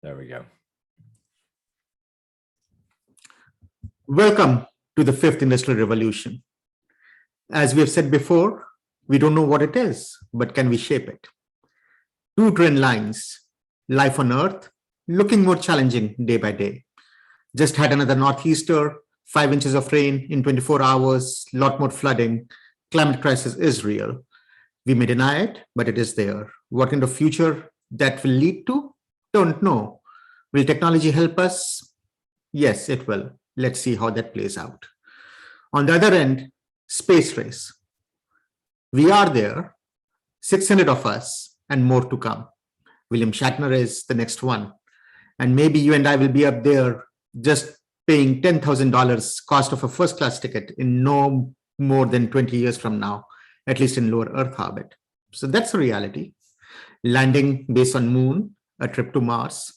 There we go. Welcome to the fifth industrial revolution. As we have said before, we don't know what it is, but can we shape it? Two trend lines, life on Earth, looking more challenging day by day. Just had another northeaster, 5 inches of rain in 24 hours, lot more flooding. Climate crisis is real. We may deny it, but it is there. What kind of future that will lead to? Don't know. Will technology help us? Yes, it will. Let's see how that plays out. On the other end, space race. We are there, 600 of us and more to come. William Shatner is the next one. And maybe you and I will be up there just paying $10,000 cost of a first class ticket in no more than 20 years from now, at least in lower Earth orbit. So that's a reality. Landing based on moon, a trip to Mars.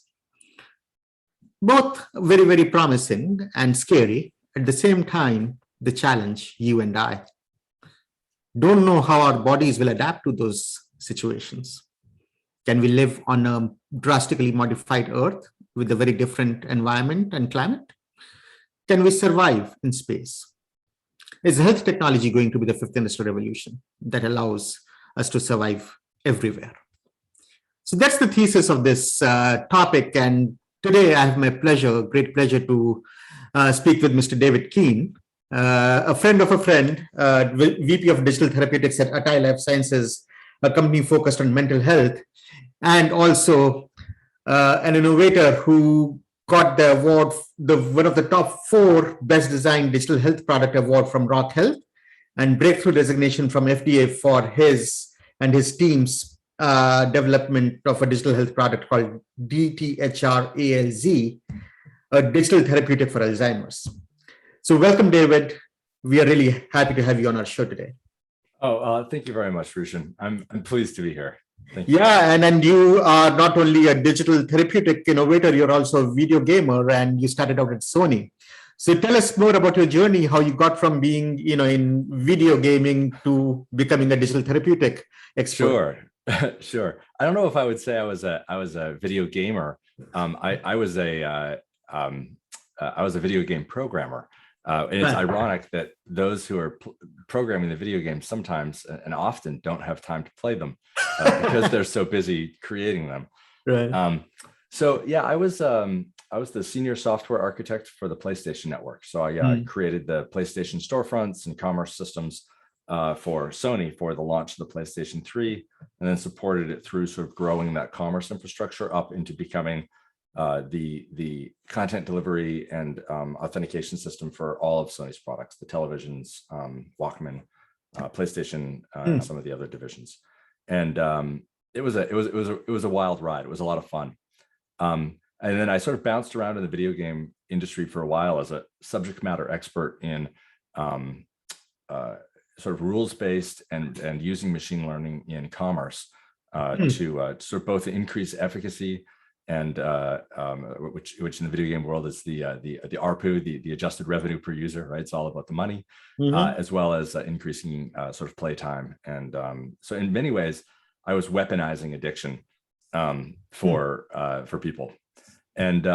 Both very, very promising and scary. At the same time, the challenge, you and I. Don't know how our bodies will adapt to those situations. Can we live on a drastically modified Earth with a very different environment and climate? Can we survive in space? Is health technology going to be the fifth industrial revolution that allows us to survive everywhere? So that's the thesis of this topic. And today I have my great pleasure to speak with Mr. David Keene, a friend of a friend, VP of Digital Therapeutics at Atai Life Sciences, a company focused on mental health, and also an innovator who got the award, one of the top 4 best designed digital health product award from Rock Health, and breakthrough designation from FDA for his and his team's development of a digital health product called DTHR-ALZ, a digital therapeutic for Alzheimer's. So welcome, David. We are really happy to have you on our show today. Oh, thank you very much, Rushan. I'm pleased to be here. Thank you. Yeah, and you are not only a digital therapeutic innovator, you're also a video gamer, and you started out at Sony. So tell us more about your journey, how you got from being, in video gaming to becoming a digital therapeutic expert. Sure. I don't know if I would say I was a video gamer. I was a video game programmer. And it's ironic that those who are programming the video games sometimes and often don't have time to play them because they're so busy creating them. Right. So yeah, I was the senior software architect for the PlayStation Network. So I created the PlayStation storefronts and commerce systems for Sony for the launch of the PlayStation 3, and then supported it through sort of growing that commerce infrastructure up into becoming the content delivery and authentication system for all of Sony's products, the televisions, Walkman, PlayStation, and some of the other divisions. And it was a wild ride. It was a lot of fun. And then I sort of bounced around in the video game industry for a while as a subject matter expert in sort of rules-based and using machine learning in commerce to sort of both increase efficacy and which in the video game world is the ARPU, the adjusted revenue per user, right? It's all about the money, as well as increasing sort of playtime. And so in many ways, I was weaponizing addiction for people. And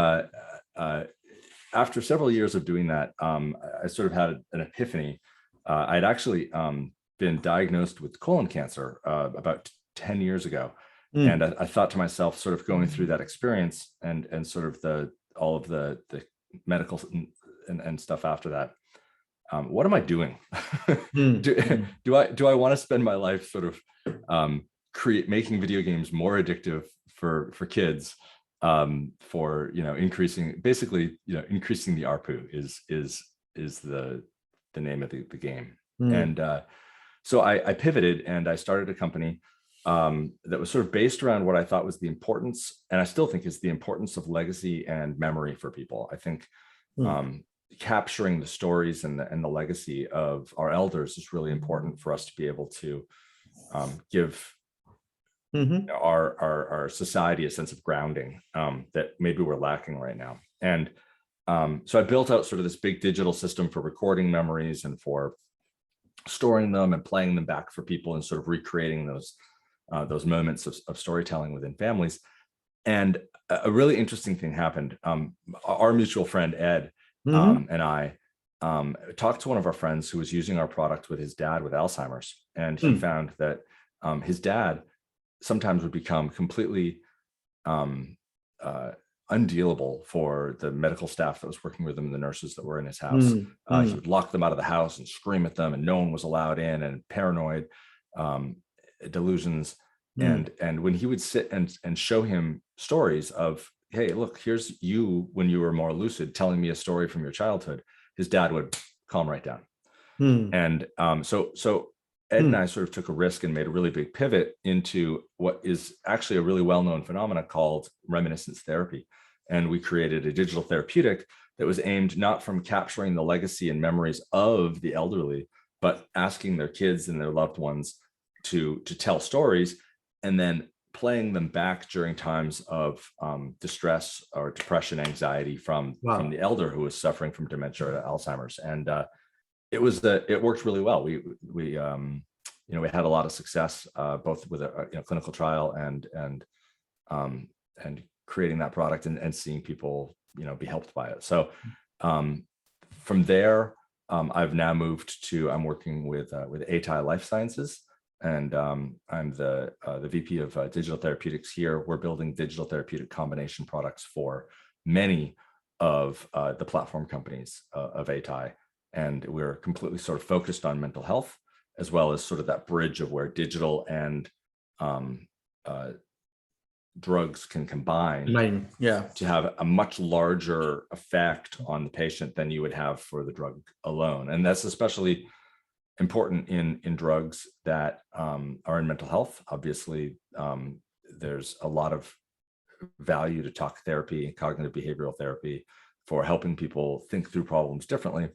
after several years of doing that, I sort of had an epiphany. I'd actually been diagnosed with colon cancer about 10 years ago. And I thought to myself, sort of going through that experience and sort of all of the medical and stuff after that, what am I doing? Do I want to spend my life sort of making video games more addictive for kids, for increasing increasing the ARPU is the name of the game. And so I pivoted and I started a company that was sort of based around what I thought was the importance, and I still think is the importance of legacy and memory for people. I think capturing the stories and the legacy of our elders is really important for us to be able to give our society a sense of grounding that maybe we're lacking right now. And so I built out sort of this big digital system for recording memories and for storing them and playing them back for people and sort of recreating those moments of storytelling within families. And a really interesting thing happened. Our mutual friend, Ed, and I talked to one of our friends who was using our product with his dad with Alzheimer's. And he found that his dad sometimes would become completely undealable for the medical staff that was working with him and the nurses that were in his house. He would lock them out of the house and scream at them, and no one was allowed in, and paranoid delusions. And when he would sit and show him stories of, hey, look, here's you when you were more lucid telling me a story from your childhood, his dad would calm right down. And so Ed and I sort of took a risk and made a really big pivot into what is actually a really well-known phenomenon called reminiscence therapy. And we created a digital therapeutic that was aimed not from capturing the legacy and memories of the elderly, but asking their kids and their loved ones to tell stories and then playing them back during times of distress or depression, anxiety from the elder who was suffering from dementia or Alzheimer's. And it worked really well. We had a lot of success both with a clinical trial and creating that product and seeing people be helped by it. So from there, I've now moved to I'm working with Atai Life Sciences, and I'm the VP of digital therapeutics here. We're building digital therapeutic combination products for many of the platform companies of Atai. And we're completely sort of focused on mental health, as well as sort of that bridge of where digital and drugs can combine to have a much larger effect on the patient than you would have for the drug alone. And that's especially important in drugs that are in mental health. Obviously, there's a lot of value to talk therapy, cognitive behavioral therapy, for helping people think through problems differently.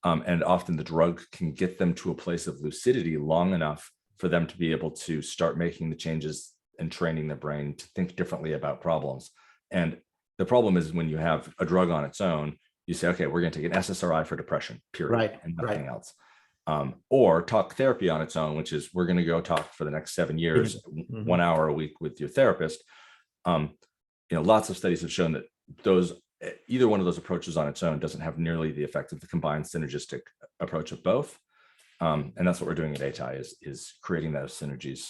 And often the drug can get them to a place of lucidity long enough for them to be able to start making the changes and training their brain to think differently about problems. And the problem is when you have a drug on its own, you say, okay, we're going to take an SSRI for depression, period, and nothing else. Or talk therapy on its own, which is we're going to go talk for the next 7 years, 1 hour a week with your therapist. Lots of studies have shown that either one of those approaches on its own doesn't have nearly the effect of the combined synergistic approach of both. And that's what we're doing at Atai is creating those synergies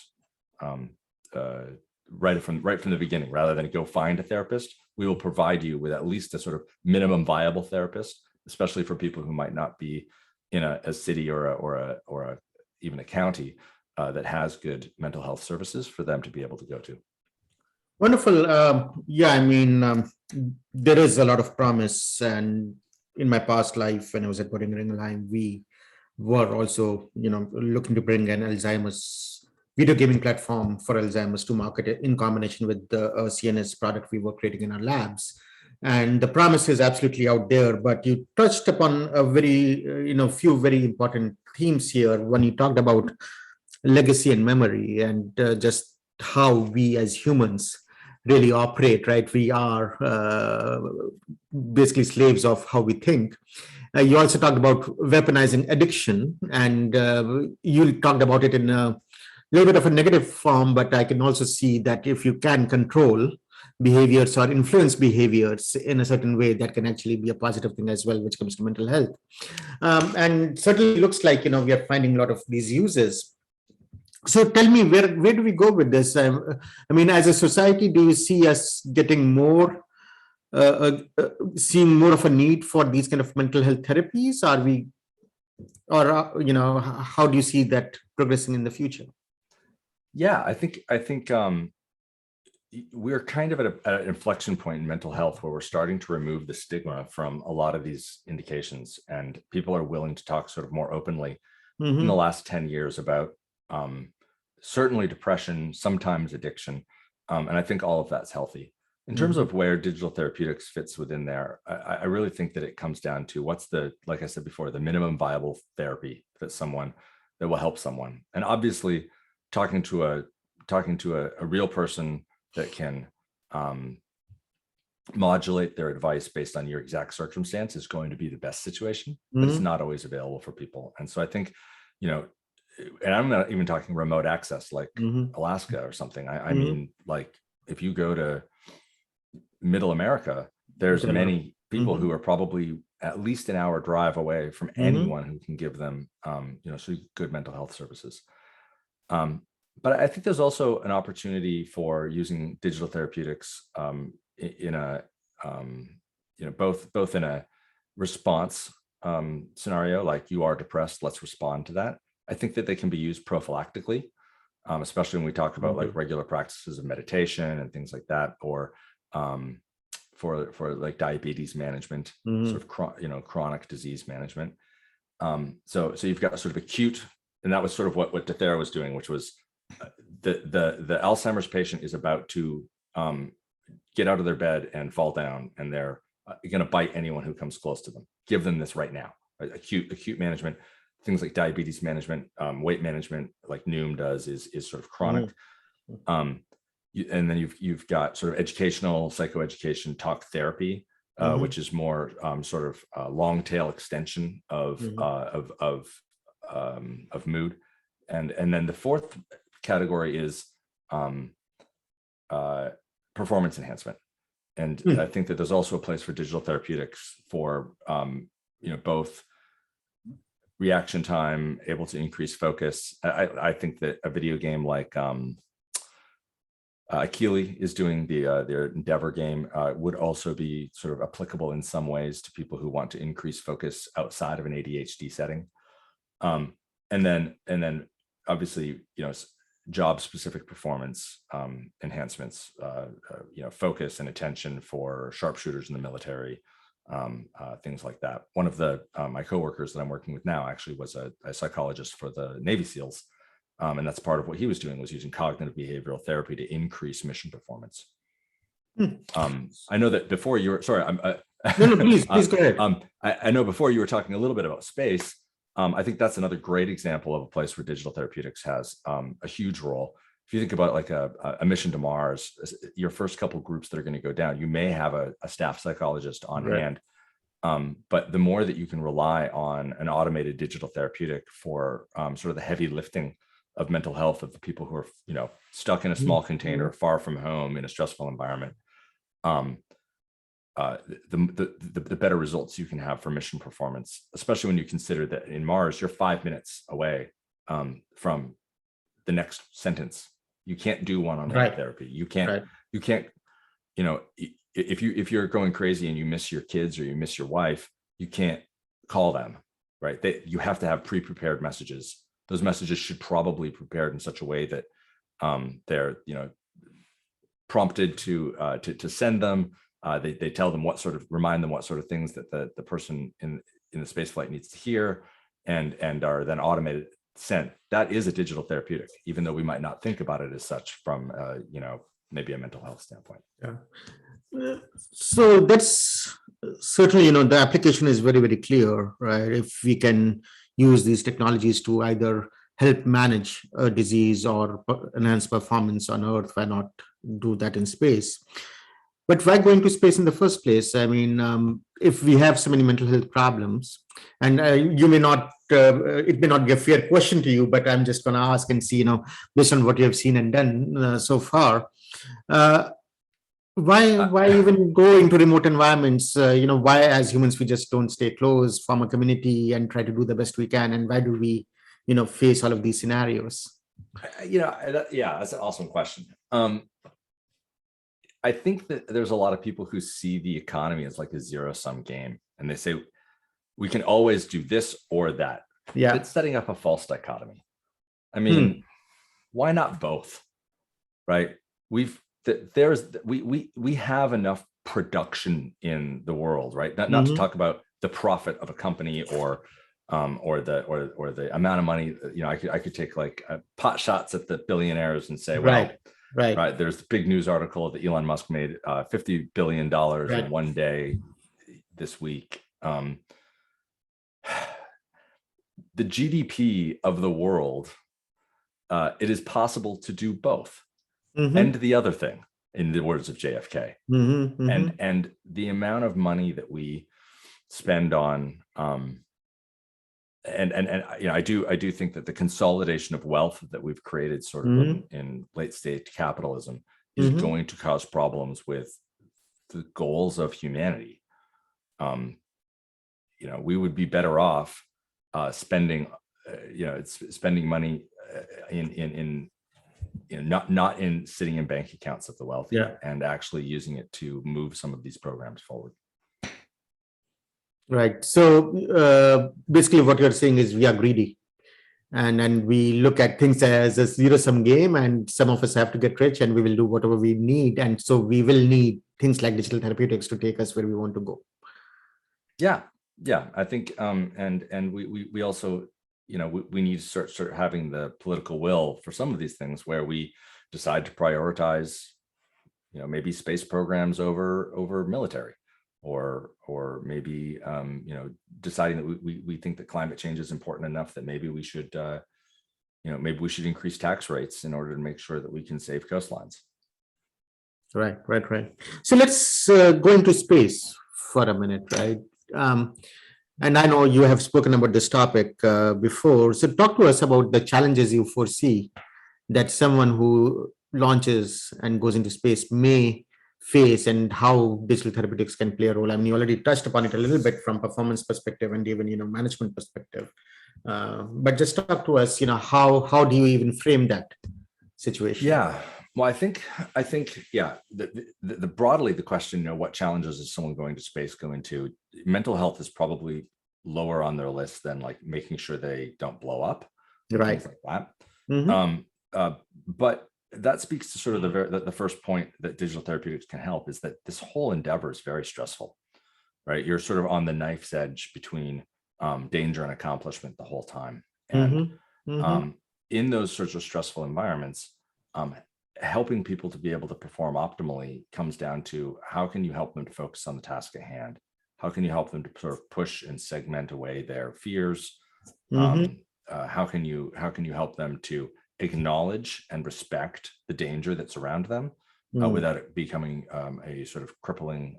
right from the beginning. Rather than go find a therapist, we will provide you with at least a sort of minimum viable therapist, especially for people who might not be in a city or even a county that has good mental health services for them to be able to go to. Wonderful. There is a lot of promise. And in my past life, when I was at Boehringer Ingelheim, we were also, looking to bring an Alzheimer's video gaming platform for Alzheimer's to market it in combination with the CNS product we were creating in our labs. And the promise is absolutely out there. But you touched upon a few very important themes here when you talked about legacy and memory and just how we as humans really operate, right? We are basically slaves of how we think. You also talked about weaponizing addiction, and you talked about it in a little bit of a negative form, but I can also see that if you can control behaviors or influence behaviors in a certain way, that can actually be a positive thing as well, which comes to mental health. And certainly looks like, we are finding a lot of these uses. So tell me, where do we go with this? As a society, do you see us getting more, seeing more of a need for these kind of mental health therapies? How do you see that progressing in the future? Yeah, I think we're kind of at an inflection point in mental health where we're starting to remove the stigma from a lot of these indications, and people are willing to talk sort of more openly in the last 10 years about certainly depression, sometimes addiction. And I think all of that's healthy. In terms of where digital therapeutics fits within there, I really think that it comes down to what's like I said before, the minimum viable therapy that will help someone. And obviously talking to a real person that can modulate their advice based on your exact circumstance is going to be the best situation, but it's not always available for people. And so I think, and I'm not even talking remote access like Alaska or something. I mean, like if you go to middle America, there's many people who are probably at least an hour drive away from anyone who can give them, so good mental health services. But I think there's also an opportunity for using digital therapeutics in a, both in a response scenario, like you are depressed, let's respond to that. I think that they can be used prophylactically, especially when we talk about like regular practices of meditation and things like that, or for like diabetes management, sort of chronic disease management. So you've got sort of acute, and that was sort of what Dthera was doing, which was the Alzheimer's patient is about to get out of their bed and fall down, and they're going to bite anyone who comes close to them. Give them this right now. Right? Acute management, things like diabetes management, weight management, like Noom does, is sort of chronic. And then you've got sort of educational, psychoeducation, talk therapy, which is more sort of long tail extension of mood, and then the fourth category is performance enhancement. And I think that there's also a place for digital therapeutics for both reaction time, able to increase focus. I think that a video game like Akili is doing their Endeavor game would also be sort of applicable in some ways to people who want to increase focus outside of an ADHD setting. And then obviously, job specific performance enhancements, focus and attention for sharpshooters in the military, things like that. One of the my coworkers that I'm working with now actually was a psychologist for the Navy SEALs. And that's part of what he was doing, was using cognitive behavioral therapy to increase mission performance. I know that before you were, sorry, no, please go ahead. I know before you were talking a little bit about space. I think that's another great example of a place where digital therapeutics has a huge role. If you think about like a mission to Mars, your first couple groups that are going to go down, you may have a staff psychologist on hand. But the more that you can rely on an automated digital therapeutic for sort of the heavy lifting of mental health of the people who are, stuck in a small container, far from home, in a stressful environment, the better results you can have for mission performance, especially when you consider that in Mars, you're 5 minutes away from the next sentence. You can't do one-on-one therapy. You can't, if you're going crazy and you miss your kids or you miss your wife, you can't call them, right? You have to have pre-prepared messages. Those messages should probably be prepared in such a way that they're, prompted to send them. They tell them remind them what sort of things that the person in the space flight needs to hear, and are then automated sent. That is a digital therapeutic, even though we might not think about it as such from maybe a mental health standpoint. Yeah. So that's certainly, the application is very, very clear, right? If we can use these technologies to either help manage a disease or enhance performance on Earth, why not do that in space? But why going to space in the first place? I mean, if we have so many mental health problems, and you may not, it may not be a fair question to you, but I'm just going to ask and see, based on what you have seen and done so far, why even go into remote environments? Why as humans we just don't stay close, form a community, and try to do the best we can? And why do we, face all of these scenarios? That's an awesome question. I think that there's a lot of people who see the economy as like a zero-sum game, and they say we can always do this or that. Yeah, it's setting up a false dichotomy. I mean, why not both? Right? We have enough production in the world, right? Not to talk about the profit of a company or the amount of money. I could take like pot shots at the billionaires and say, well, right. There's the big news article that Elon Musk made $50 billion in one day this week. The GDP of the world, it is possible to do both. And the other thing, in the words of JFK, and the amount of money that we spend on, I do think that the consolidation of wealth that we've created sort of in late stage capitalism is going to cause problems with the goals of humanity. We would be better off spending money in not in sitting in bank accounts of the wealthy, and actually using it to move some of these programs forward. Right. So basically what you're saying is we are greedy, and we look at things as a zero-sum game, and some of us have to get rich and we will do whatever we need. And so we will need things like digital therapeutics to take us where we want to go. Yeah. I think, and we also, we need to start having the political will for some of these things where we decide to prioritize, maybe space programs over military, or maybe, deciding that we think that climate change is important enough that maybe we should, increase tax rates in order to make sure that we can save coastlines. Right. So let's go into space for a minute, right? And I know you have spoken about this topic before. So talk to us about the challenges you foresee that someone who launches and goes into space may face, and how digital therapeutics can play a role. I mean, you already touched upon it a little bit from performance perspective and even, management perspective. But just talk to us, how do you even frame that situation? Yeah. Well, I think, the broadly the question, what challenges is someone going to space going to? Mental health is probably lower on their list than like making sure they don't blow up, right? Things like that. But that speaks to sort of the first point that digital therapeutics can help, is that this whole endeavor is very stressful, right? You're sort of on the knife's edge between danger and accomplishment the whole time, and in those sorts of stressful environments, helping people to be able to perform optimally comes down to how can you help them to focus on the task at hand? How can you help them to sort of push and segment away their fears? How can you help them to acknowledge and respect the danger that's around them without it becoming a sort of crippling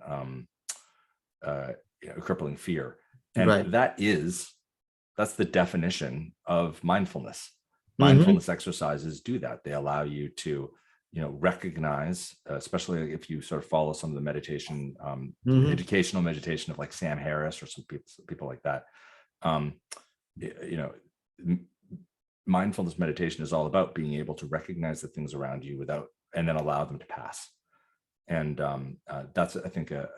fear? And that's the definition of mindfulness. Mindfulness exercises do that. They allow you to recognize, especially if you sort of follow some of the meditation, educational meditation of like Sam Harris or some people like that. Mindfulness meditation is all about being able to recognize the things around you and then allow them to pass. And that's, I think, a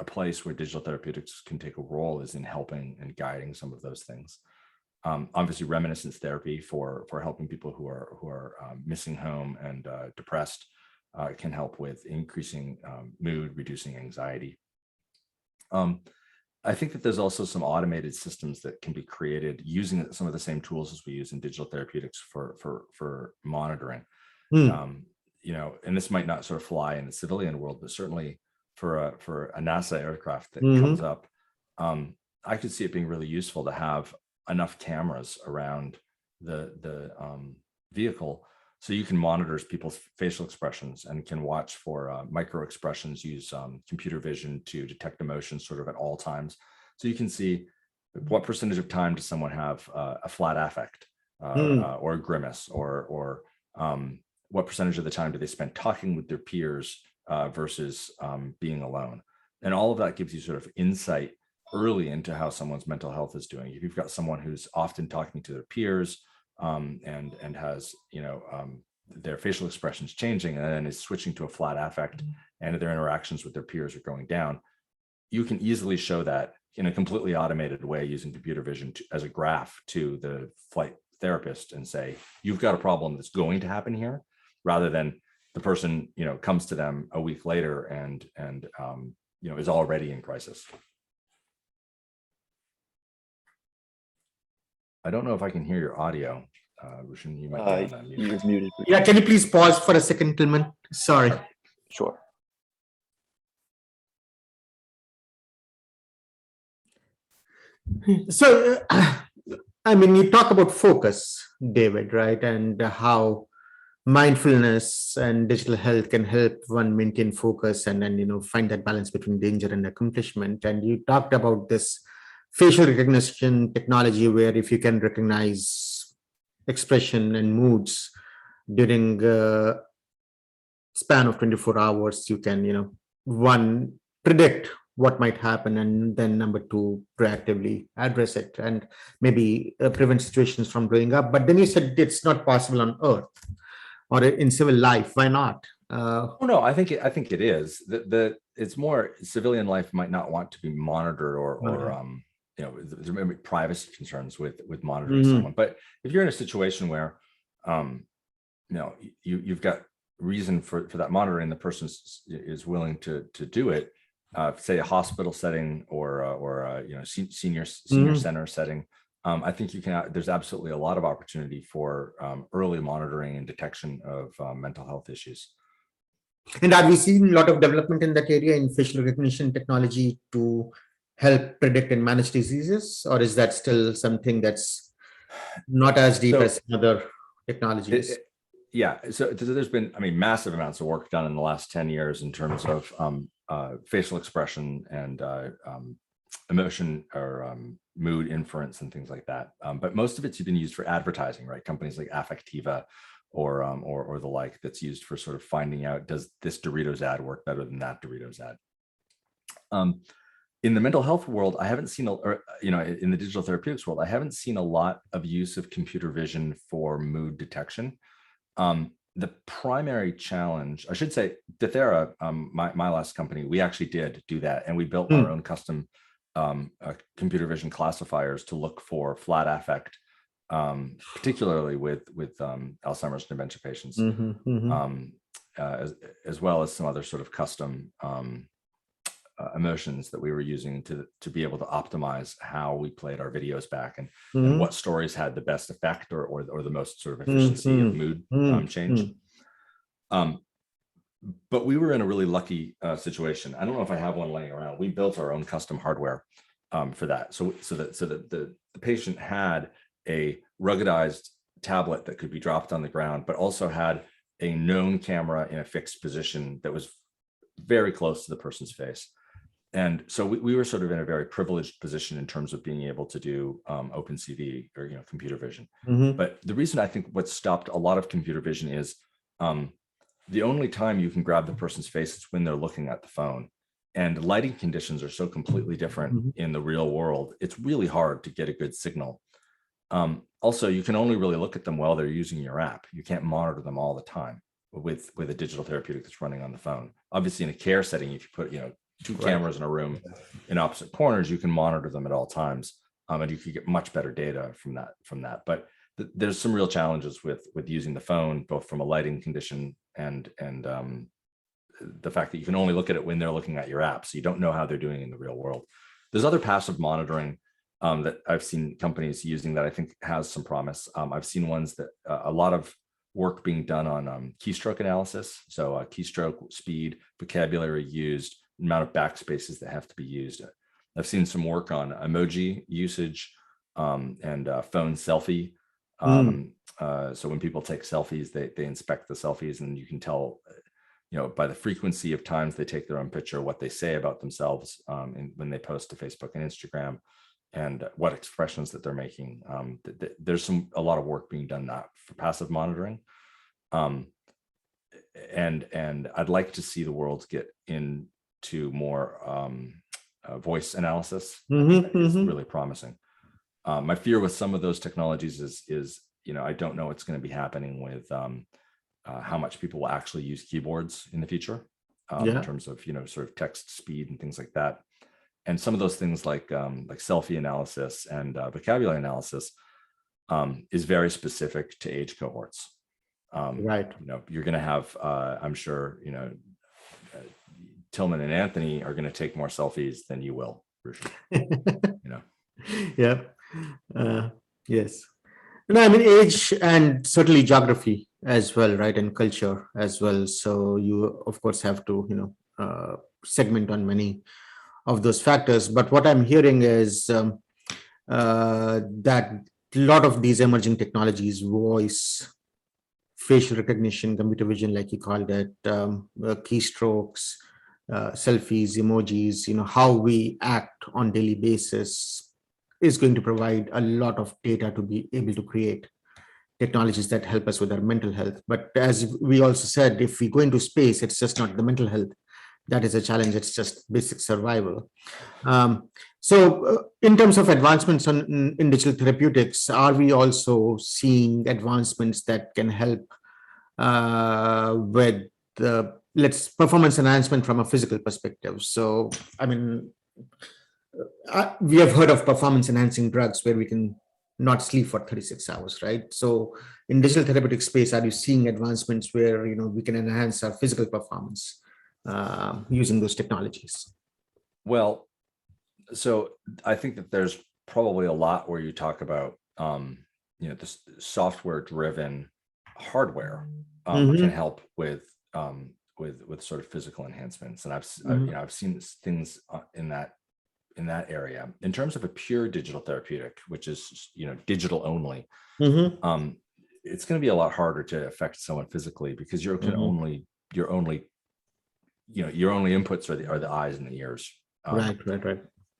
place where digital therapeutics can take a role, is in helping and guiding some of those things. Obviously, reminiscence therapy for helping people who are missing home and depressed can help with increasing mood, reducing anxiety. I think that there's also some automated systems that can be created using some of the same tools as we use in digital therapeutics for monitoring. And this might not sort of fly in the civilian world, but certainly for a NASA aircraft that comes up, I could see it being really useful to have enough cameras around the vehicle so you can monitor people's facial expressions and can watch for micro expressions, use computer vision to detect emotions sort of at all times. So you can see what percentage of time does someone have a flat affect or a grimace, or what percentage of the time do they spend talking with their peers versus being alone. And all of that gives you sort of insight early into how someone's mental health is doing. If you've got someone who's often talking to their peers and has, their facial expressions changing and then is switching to a flat affect, and their interactions with their peers are going down, you can easily show that in a completely automated way using computer vision as a graph to the flight therapist and say, you've got a problem that's going to happen here, rather than the person, comes to them a week later and is already in crisis. I don't know if I can hear your audio. Rushan, you might be on mute. You're muted. Yeah, can you please pause for a second, Tillman? Sorry. Sure. So, you talk about focus, David, right? And how mindfulness and digital health can help one maintain focus and then, find that balance between danger and accomplishment. And you talked about this facial recognition technology, where if you can recognize expression and moods during span of 24 hours, you can, one, predict what might happen, and then number two, proactively address it and maybe prevent situations from blowing up. But then you said it's not possible on Earth or in civil life. Why not? Oh no, I think it is. It's more civilian life might not want to be monitored or there may be privacy concerns with monitoring someone. But if you're in a situation where you've got reason for that monitoring, the person is willing to do it, say a hospital setting or senior center setting. I think there's absolutely a lot of opportunity for early monitoring and detection of mental health issues. And are we seeing a lot of development in that area in facial recognition technology to help predict and manage diseases? Or is that still something that's not as deep as other technologies? So there's been, massive amounts of work done in the last 10 years in terms of facial expression and emotion or mood inference and things like that. But most of it's been used for advertising, right? Companies like Affectiva or the like, that's used for sort of finding out, does this Doritos ad work better than that Doritos ad? In the mental health world, I haven't seen, in the digital therapeutics world, I haven't seen a lot of use of computer vision for mood detection. The primary challenge, I should say, Dthera, my last company, we actually did do that, and we built our own custom computer vision classifiers to look for flat affect, particularly with Alzheimer's and dementia patients, as well as some other sort of custom emotions that we were using to be able to optimize how we played our videos back and what stories had the best effect or the most sort of efficiency of mood change. But we were in a really lucky situation. I don't know if I have one laying around. We built our own custom hardware for that, so that the patient had a ruggedized tablet that could be dropped on the ground, but also had a known camera in a fixed position that was very close to the person's face. And so we were sort of in a very privileged position in terms of being able to do OpenCV or computer vision. But the reason I think what stopped a lot of computer vision is the only time you can grab the person's face is when they're looking at the phone. And lighting conditions are so completely different in the real world. It's really hard to get a good signal. Also, you can only really look at them while they're using your app. You can't monitor them all the time with a digital therapeutic that's running on the phone. Obviously, in a care setting, if you put two cameras in a room in opposite corners, you can monitor them at all times, and you could get much better data from that. But there's some real challenges with using the phone, both from a lighting condition and the fact that you can only look at it when they're looking at your app, so you don't know how they're doing in the real world. There's other passive monitoring that I've seen companies using that I think has some promise. I've seen ones that a lot of work being done on keystroke analysis, so keystroke speed, vocabulary used, amount of backspaces that have to be used. I've seen some work on emoji usage and phone selfie. So when people take selfies, they inspect the selfies, and you can tell, by the frequency of times they take their own picture, what they say about themselves when they post to Facebook and Instagram, and what expressions that they're making. There's a lot of work being done that for passive monitoring. And I'd like to see the world get into more voice analysis. It's really promising. My fear with some of those technologies is I don't know what's going to be happening with how much people will actually use keyboards in the future, in terms of sort of text speed and things like that. And some of those things like selfie analysis and vocabulary analysis is very specific to age cohorts. Right. You're going to have, I'm sure, Tillman and Anthony are going to take more selfies than you will, Rushi. Yeah. Yes. No, I mean, age and certainly geography as well, right? And culture as well. So you, of course, have to, segment on many of those factors. But what I'm hearing is that a lot of these emerging technologies, voice, facial recognition, computer vision, like you called it, keystrokes, selfies, emojis, how we act on daily basis is going to provide a lot of data to be able to create technologies that help us with our mental health. But as we also said, if we go into space, it's just not the mental health that is a challenge. It's just basic survival. In terms of advancements in digital therapeutics, are we also seeing advancements that can help with the performance enhancement from a physical perspective? So, I mean, we have heard of performance enhancing drugs where we can not sleep for 36 hours, right? So in digital therapeutic space, are you seeing advancements where we can enhance our physical performance using those technologies? Well, so I think that there's probably a lot where you talk about this software-driven hardware can help with sort of physical enhancements, and I've seen things in that area. In terms of a pure digital therapeutic, which is digital only, it's going to be a lot harder to affect someone physically because your only inputs are the eyes and the ears. Right.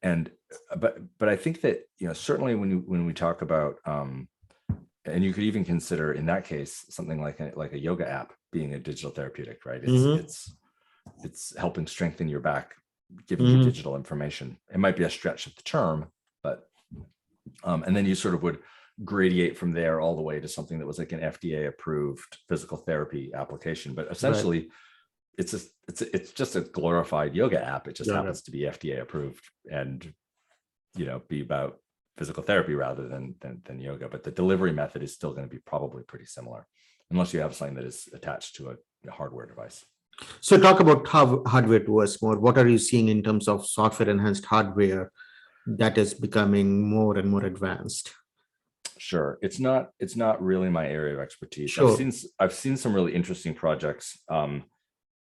And but I think that certainly when we talk about and you could even consider in that case something like a yoga app being a digital therapeutic, right? It's helping strengthen your back, giving you digital information. It might be a stretch of the term, but and then you sort of would gradiate from there all the way to something that was like an FDA approved physical therapy application. But essentially, it's just a glorified yoga app. It just happens to be FDA approved and be about physical therapy rather than yoga. But the delivery method is still going to be probably pretty similar, unless you have something that is attached to a hardware device. So talk about how hardware works more. What are you seeing in terms of software enhanced hardware that is becoming more and more advanced? Sure. It's not really my area of expertise. Sure. I've seen some really interesting projects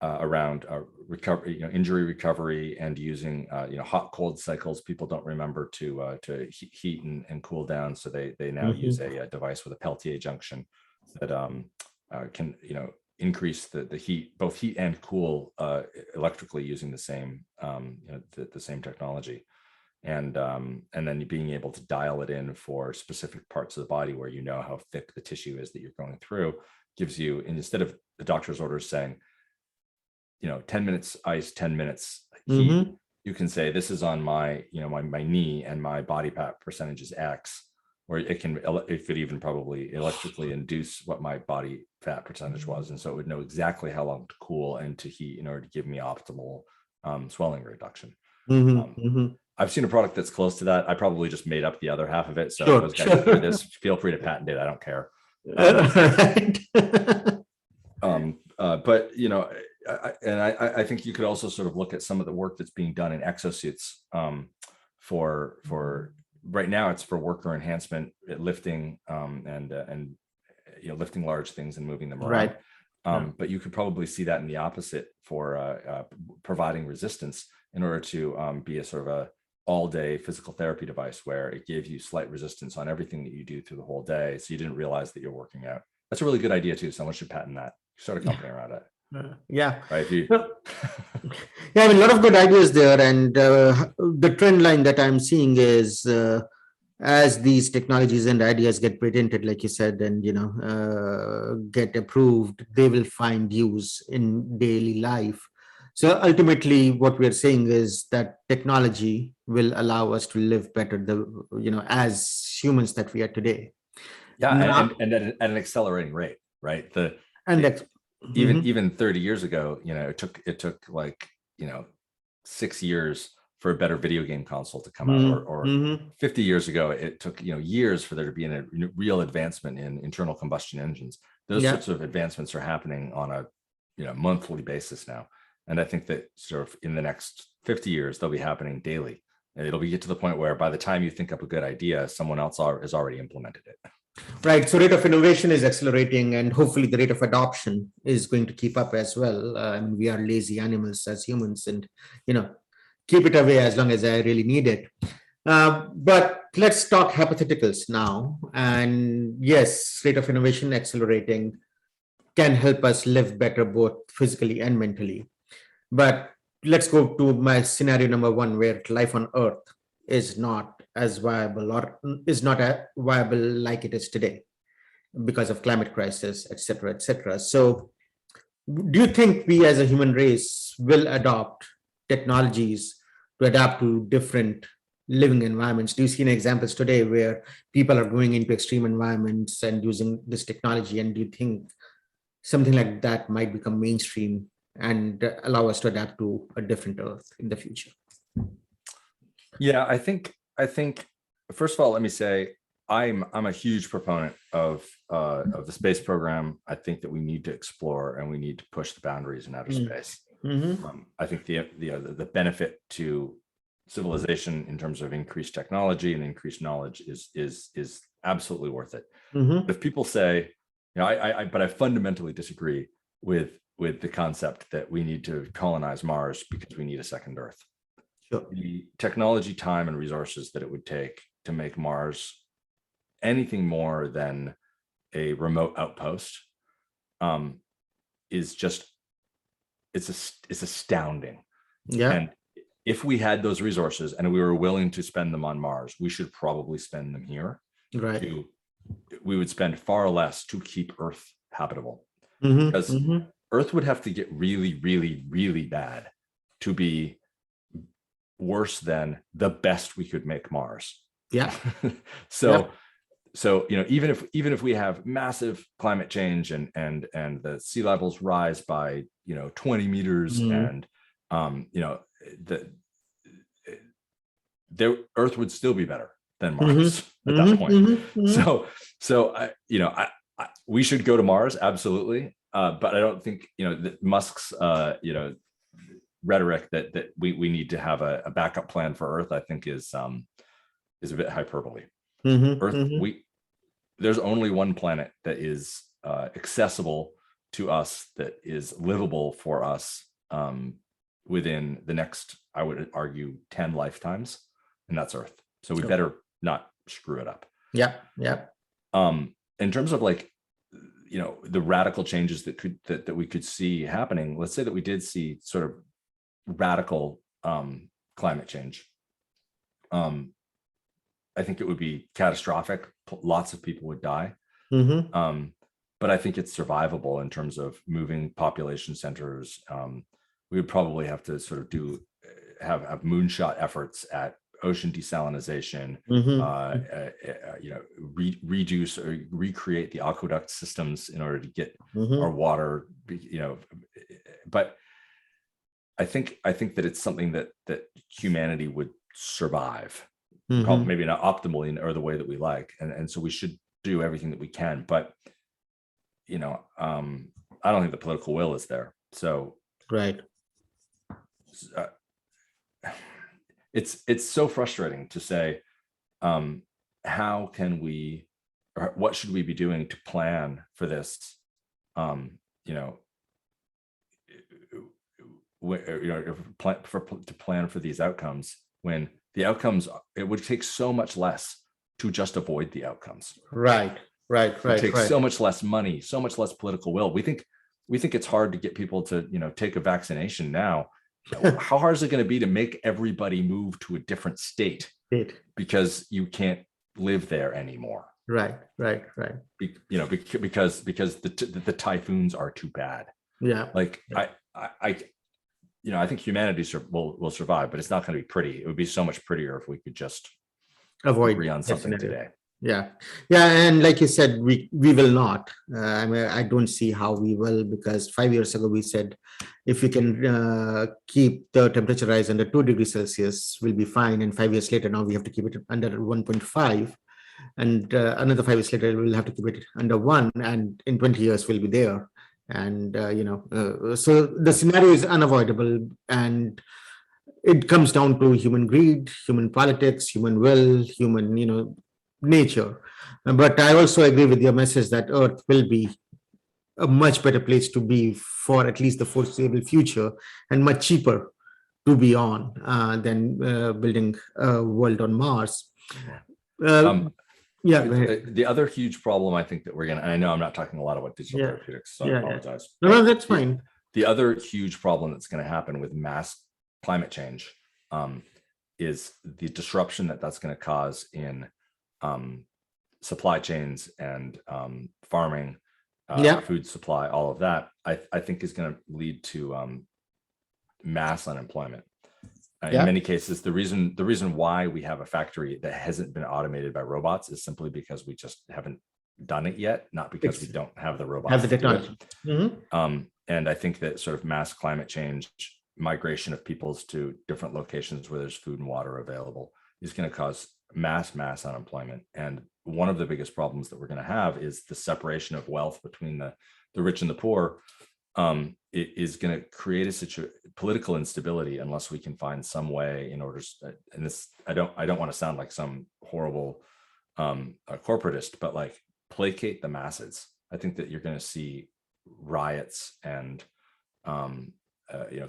around recovery, injury recovery, and using hot cold cycles. People don't remember to heat and cool down, so they now use a device with a Peltier junction that can increase the heat, both heat and cool electrically using the same the same technology, and then being able to dial it in for specific parts of the body where how thick the tissue is that you're going through, gives you, and instead of the doctor's orders saying 10 minutes ice, 10 minutes heat, you can say this is on my my knee and my body fat percentage is X, or it could even probably electrically induce what my body fat percentage was. And so it would know exactly how long to cool and to heat in order to give me optimal swelling reduction. I've seen a product that's close to that. I probably just made up the other half of it. So if those guys hear this, feel free to patent it. I don't care. But I think you could also sort of look at some of the work that's being done in exosuits for right now. It's for worker enhancement, lifting and lifting large things and moving them around. Right. But you could probably see that in the opposite for providing resistance in order to be a sort of a all-day physical therapy device where it gave you slight resistance on everything that you do through the whole day, so you didn't realize that you're working out. That's a really good idea too. Someone should patent that. Start a company around it. Right. I mean, a lot of good ideas there, and the trend line that I'm seeing is as these technologies and ideas get patented, like you said, and get approved, they will find use in daily life. So ultimately, what we're saying is that technology will allow us to live better, as humans that we are today. Yeah, and at an accelerating rate, right? Even 30 years ago, it took like 6 years for a better video game console to come out, or 50 years ago, it took years for there to be a real advancement in internal combustion engines. Those sorts of advancements are happening on a monthly basis now, and I think that sort of in the next 50 years they'll be happening daily, and it'll get to the point where by the time you think up a good idea, someone else has already implemented it. Right. So rate of innovation is accelerating, and hopefully the rate of adoption is going to keep up as well. And we are lazy animals as humans, and keep it away as long as I really need it. But let's talk hypotheticals now. And yes, rate of innovation accelerating can help us live better both physically and mentally. But let's go to my scenario number one, where life on Earth is not as viable, or is not viable like it is today. because of climate crisis, et cetera, et cetera. So do you think we as a human race will adopt technologies to adapt to different living environments? Do you see any examples today where people are going into extreme environments and using this technology? And do you think something like that might become mainstream and allow us to adapt to a different Earth in the future? Yeah, I think first of all, let me say I'm a huge proponent of the space program. I think that we need to explore and we need to push the boundaries in outer space. I think the benefit to civilization in terms of increased technology and increased knowledge is absolutely worth it. But if people say, but I fundamentally disagree with the concept that we need to colonize Mars because we need a second Earth. Sure. The technology, time, and resources that it would take to make Mars anything more than a remote outpost is just it's astounding. Yeah. And if we had those resources and we were willing to spend them on Mars, we should probably spend them here. Right. We would spend far less to keep Earth habitable, because Earth would have to get really, really, really bad to be worse than the best we could make Mars. Yeah. So even if we have massive climate change and the sea levels rise by 20 meters and the Earth would still be better than Mars at that point. So we should go to Mars, absolutely. But I don't think that Musk's rhetoric that we need to have a backup plan for Earth, I think is a bit hyperbole. Earth, there's only one planet that is accessible to us, that is livable for us within the next, I would argue, 10 lifetimes, and that's Earth. So we better not screw it up. Yeah. In terms of the radical changes that we could see happening, let's say that we did see sort of radical climate change. I think it would be catastrophic. Lots of people would die. But I think it's survivable in terms of moving population centers. We would probably have to sort of have moonshot efforts at ocean desalinization, reduce or recreate the aqueduct systems in order to get our water, but I think that it's something that humanity would survive, probably maybe not optimally or the way that we like. And so we should do everything that we can, but I don't think the political will is there. So right. It's so frustrating to say, how can we, or what should we be doing to plan for this? To plan for these outcomes, when the outcomes, it would take so much less to just avoid the outcomes. Right. It takes so much less money, so much less political will. We think it's hard to get people to take a vaccination now. How hard is it going to be to make everybody move to a different state because you can't live there anymore? Right. Because the typhoons are too bad. Yeah. I think humanity will survive, but it's not going to be pretty. It would be so much prettier if we could just agree on something today. Yeah. And like you said, we will not. I don't see how we will, because 5 years ago we said if we can keep the temperature rise under 2 degrees Celsius, we'll be fine. And 5 years later, now we have to keep it under 1.5. And another 5 years later, we'll have to keep it under 1. And in 20 years, we'll be there. And, so the scenario is unavoidable. And it comes down to human greed, human politics, human will, human, nature. But I also agree with your message that Earth will be a much better place to be for at least the foreseeable future, and much cheaper to be on than building a world on Mars. The other huge problem I think that we're going to, I know I'm not talking a lot about digital therapeutics, so I apologize. No, that's fine. The other huge problem that's going to happen with mass climate change is the disruption that's going to cause in supply chains and farming, Yeah. food supply, all of that, I think is going to lead to mass unemployment. In many cases, the reason why we have a factory that hasn't been automated by robots is simply because we just haven't done it yet, not because we don't have the robots. Have the technology. And I think that sort of mass climate change, migration of peoples to different locations where there's food and water available, is going to cause mass unemployment. And one of the biggest problems that we're going to have is the separation of wealth between the rich and the poor. It is going to create a political instability unless we can find some way in order. And this, I don't want to sound like some horrible corporatist, but like placate the masses. I think that you're going to see riots and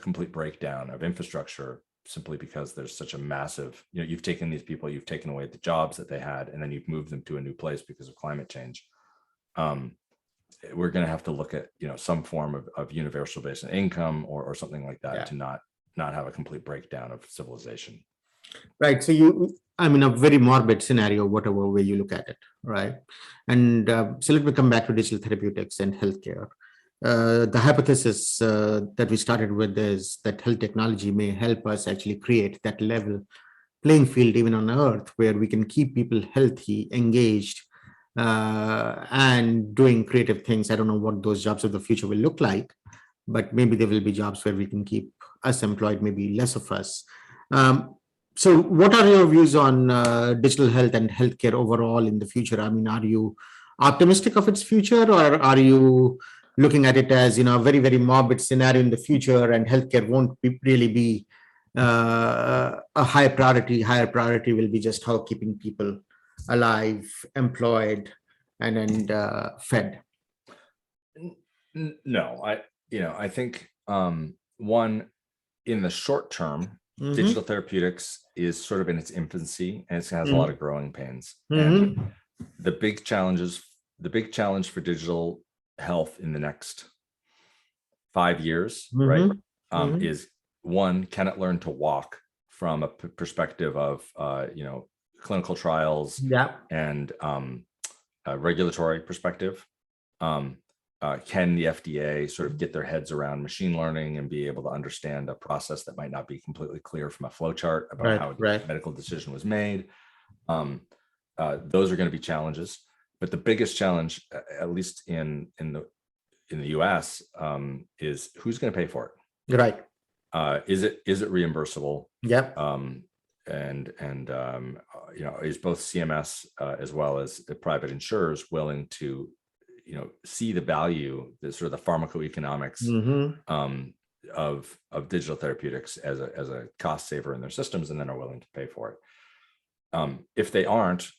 complete breakdown of infrastructure simply because there's such a massive, you've taken these people, you've taken away the jobs that they had, and then you've moved them to a new place because of climate change. We're going to have to look at, some form of universal basic income or something like that to not have a complete breakdown of civilization. Right. So a very morbid scenario, whatever way you look at it, right? And so let me come back to digital therapeutics and healthcare. The hypothesis that we started with is that health technology may help us actually create that level playing field even on Earth, where we can keep people healthy, engaged, and doing creative things. I don't know what those jobs of the future will look like, but maybe there will be jobs where we can keep us employed, maybe less of us. So what are your views on digital health and healthcare overall in the future? I mean, are you optimistic of its future, or are you looking at it as, a very, very morbid scenario in the future and healthcare won't really be a high priority? Higher priority will be just how keeping people alive, employed, and fed. No, I think one, in the short term, digital therapeutics is sort of in its infancy and it has a lot of growing pains. And the big challenge for digital health in the next 5 years, right, is one, can it learn to walk from a perspective of clinical trials and a regulatory perspective? Can the FDA sort of get their heads around machine learning and be able to understand a process that might not be completely clear from a flow chart about how a medical decision was made? Those are going to be challenges, but the biggest challenge, at least in the US, is who's going to pay for it. Right. Is it reimbursable? Yep. Is both CMS as well as the private insurers willing to see the value, the sort of the pharmacoeconomics of digital therapeutics as a cost saver in their systems, and then are willing to pay for it. If they aren't,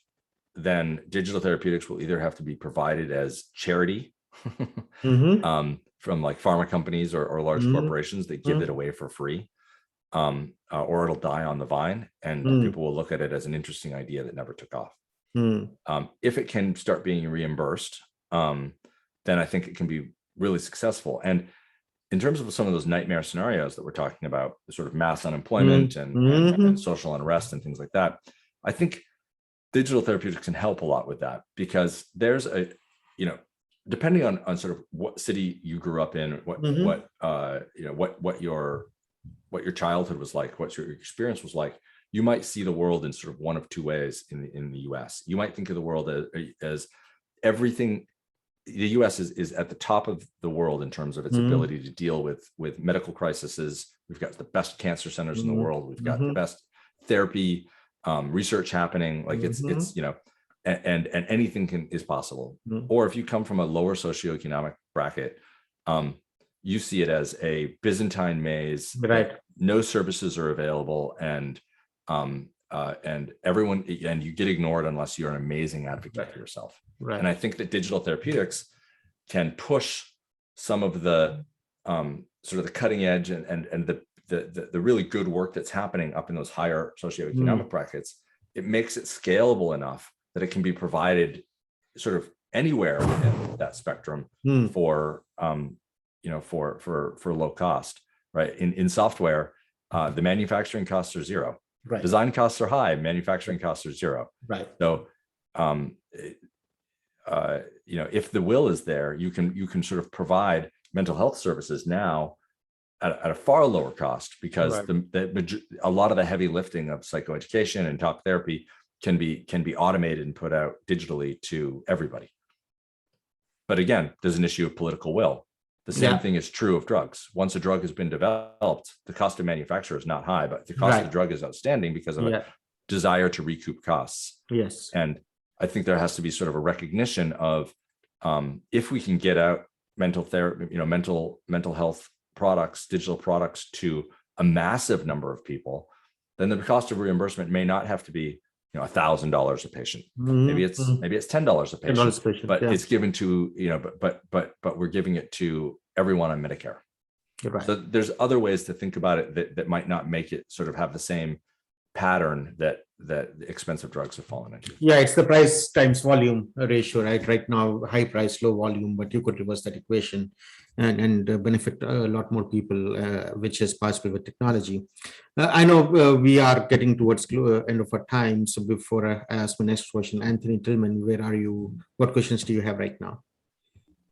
then digital therapeutics will either have to be provided as charity from like pharma companies or large corporations that give it away for free, or it'll die on the vine and people will look at it as an interesting idea that never took off. If it can start being reimbursed, then I think it can be really successful. And in terms of some of those nightmare scenarios that we're talking about, the sort of mass unemployment and social unrest and things like that, I think digital therapeutics can help a lot with that, because there's depending on sort of what city you grew up in, what your childhood was like, what your experience was like, you might see the world in sort of one of two ways in the US. You might think of the world as everything. The US is at the top of the world in terms of its ability to deal with medical crises. We've got the best cancer centers in the world. We've got the best therapy research happening. Like it's and anything is possible. Or if you come from a lower socioeconomic bracket, you see it as a Byzantine maze. Right. No services are available, and everyone, and you get ignored unless you're an amazing advocate for yourself. Right. And I think that digital therapeutics can push some of the sort of the cutting edge and the really good work that's happening up in those higher socioeconomic brackets. It makes it scalable enough that it can be provided sort of anywhere within that spectrum for low cost. Right. In software, the manufacturing costs are zero. Right. Design costs are high. Manufacturing costs are zero. Right. So if the will is there, you can sort of provide mental health services now at a far lower cost, because a lot of the heavy lifting of psychoeducation and talk therapy can be automated and put out digitally to everybody. But again, there's an issue of political will. The same thing is true of drugs. Once a drug has been developed, the cost of manufacture is not high, but the cost of the drug is outstanding because of a desire to recoup costs. Yes. And I think there has to be sort of a recognition of, if we can get out mental therapy, mental health products, digital products to a massive number of people, then the cost of reimbursement may not have to be $1,000 a patient. Maybe it's $10 a patient, but it's given to, but we're giving it to everyone on Medicare. Right. So there's other ways to think about it that might not make it sort of have the same pattern that expensive drugs have fallen into. Yeah, it's the price times volume ratio, right? Right now, high price, low volume, but you could reverse that equation and benefit a lot more people, which is possible with technology. I know we are getting towards end of our time. So before I ask my next question, Anthony Tillman, where are you? What questions do you have right now?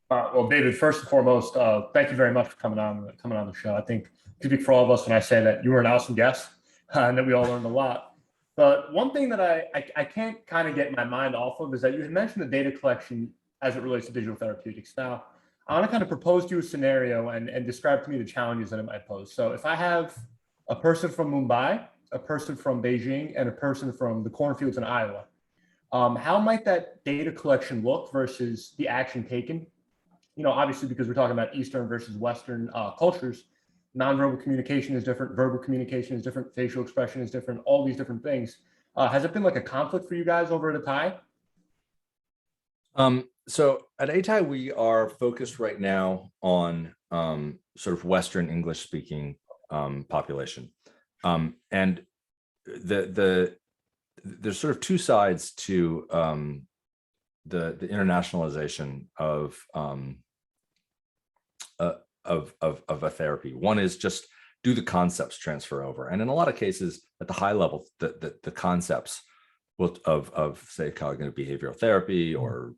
Well, David, first and foremost, thank you very much for coming on the show. I think I speak for all of us when I say that you were an awesome guest and that we all learned a lot. But one thing that I can't kind of get my mind off of is that you had mentioned the data collection as it relates to digital therapeutics. Now, I want to kind of propose to you a scenario and describe to me the challenges that it might pose. So if I have a person from Mumbai, a person from Beijing, and a person from the cornfields in Iowa, how might that data collection look versus the action taken? Obviously, because we're talking about Eastern versus Western cultures, nonverbal communication is different, verbal communication is different, facial expression is different, all these different things. Has it been like a conflict for you guys over at Atai? So at Atai, we are focused right now on sort of Western English speaking population. And there's sort of two sides to the internationalization of a therapy. One is just, do the concepts transfer over? And in a lot of cases, at the high level, the concepts of say cognitive behavioral therapy or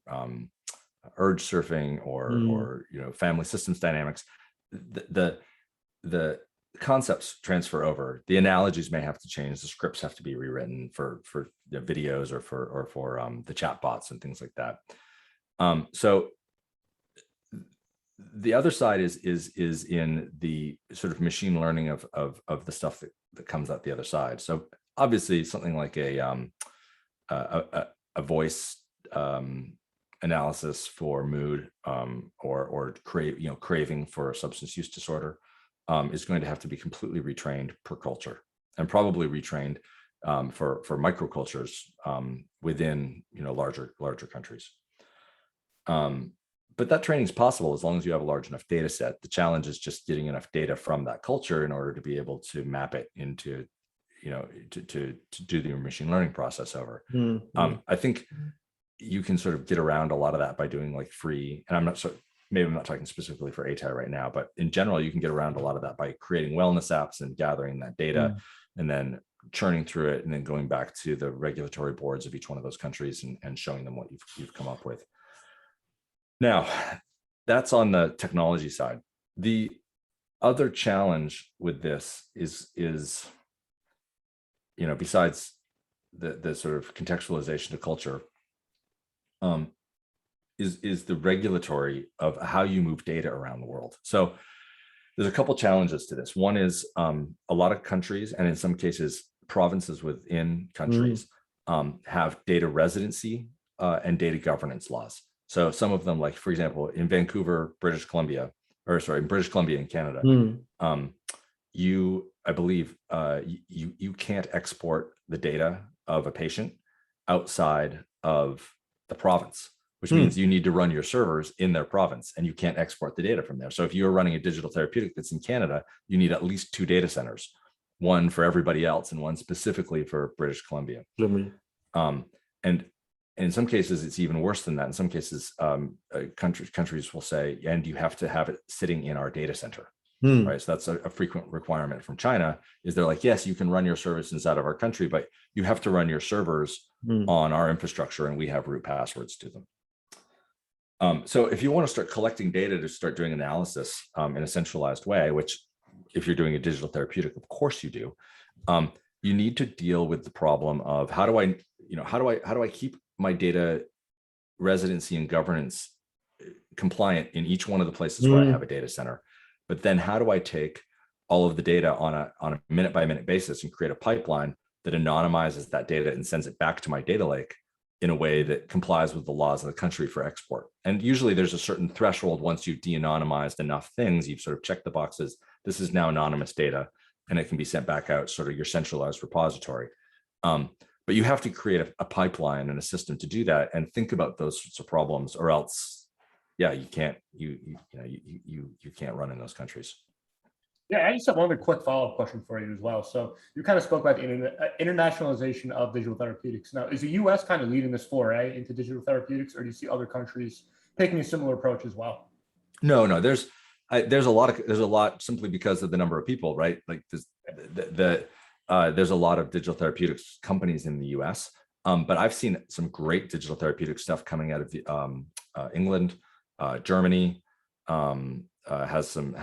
urge surfing or family systems dynamics, the concepts transfer over. The analogies may have to change. The scripts have to be rewritten for the videos or for the chat bots and things like that. So the other side is in the sort of machine learning of the stuff that comes out the other side. So obviously something like a voice analysis for mood or craving for a substance use disorder is going to have to be completely retrained per culture, and probably retrained for microcultures within larger countries. But that training is possible as long as you have a large enough data set. The challenge is just getting enough data from that culture in order to be able to map it into, to do the machine learning process over. I think you can sort of get around a lot of that by doing like free, and maybe I'm not talking specifically for Atai right now, but in general, you can get around a lot of that by creating wellness apps and gathering that data and then churning through it and then going back to the regulatory boards of each one of those countries and showing them what you've come up with. Now, that's on the technology side. The other challenge with this is besides the sort of contextualization to culture, is the regulatory of how you move data around the world. So there's a couple challenges to this. One is a lot of countries, and in some cases provinces within countries, have data residency and data governance laws. So some of them, like for example, in Vancouver, British Columbia in Canada, I believe you can't export the data of a patient outside of the province, which means you need to run your servers in their province and you can't export the data from there. So if you're running a digital therapeutic that's in Canada, you need at least 2 data centers, one for everybody else and one specifically for British Columbia. And in some cases, it's even worse than that. In some cases, countries will say, and you have to have it sitting in our data center. right? So that's a frequent requirement from China. Is they're like, yes, you can run your services out of our country, but you have to run your servers on our infrastructure, and we have root passwords to them. So if you want to start collecting data to start doing analysis in a centralized way, which if you're doing a digital therapeutic, of course you do, you need to deal with the problem of how do I keep my data residency and governance compliant in each one of the places where I have a data center, but then how do I take all of the data on a minute by minute basis and create a pipeline that anonymizes that data and sends it back to my data lake in a way that complies with the laws of the country for export. And usually there's a certain threshold. Once you've de-anonymized enough things, you've sort of checked the boxes. This is now anonymous data, and it can be sent back out, sort of your centralized repository. But you have to create a pipeline and a system to do that, and think about those sorts of problems, or else, yeah, you can't run in those countries. Yeah, I just have one other quick follow-up question for you as well. So you kind of spoke about the internationalization of digital therapeutics. Now, is the U.S. kind of leading this foray into digital therapeutics, or do you see other countries taking a similar approach as well? No, there's a lot simply because of the number of people, right? Like there's a lot of digital therapeutics companies in the U.S., but I've seen some great digital therapeutic stuff coming out of England, Germany. Has some.